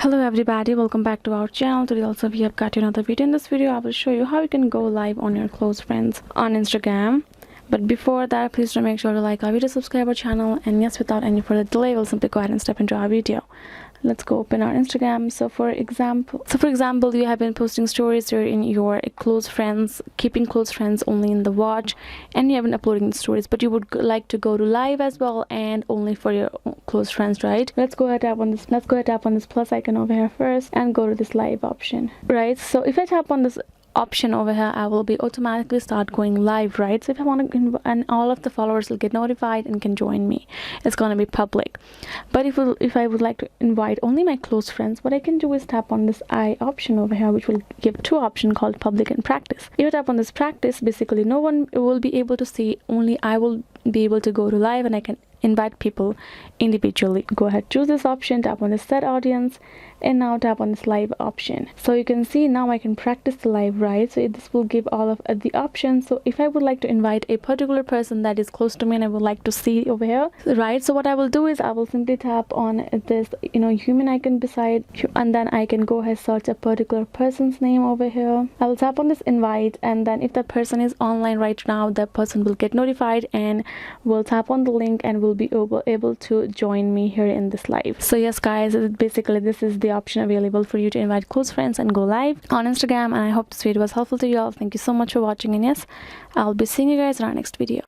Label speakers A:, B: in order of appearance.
A: Hello everybody, welcome back to our channel. Today also we have got another video. In this video I will show you how you can go live on your close friends on Instagram. But before that, please do make sure to like our video, subscribe our channel, and yes, without any further delay, we'll simply go ahead and step into our video. Let's go open our Instagram. So for example, you have been posting stories here in your close friends, keeping close friends only in the watch, and you have been uploading the stories, but you would like to go to live as well and only for your close friends, right? Let's go ahead tap on this plus icon over here first and go to this live option, right? So if I tap on this option over here, I will be automatically start going live, right? So if I want to, and all of the followers will get notified and can join me. It's going to be public. But if I would like to invite only my close friends, what I can do is tap on this I option over here, which will give two options called public and practice. If I tap on this practice, basically no one will be able to see, only I will be able to go to live and I can invite people individually. Go ahead, choose this option, tap on the set audience, and now tap on this live option. So you can see now I can practice the live, right? So this will give all of the options. So if I would like to invite a particular person that is close to me and I would like to see over here, right? So what I will do is I will simply tap on this human icon beside, and then I can go ahead search a particular person's name over here. I will tap on this invite, and then if that person is online right now, that person will get notified and will tap on the link and will be able to join me here in this live. So yes guys, basically this is the option available for you to invite close friends and go live on Instagram. And I hope this video was helpful to you all. Thank you so much for watching, and yes, I'll be seeing you guys in our next video.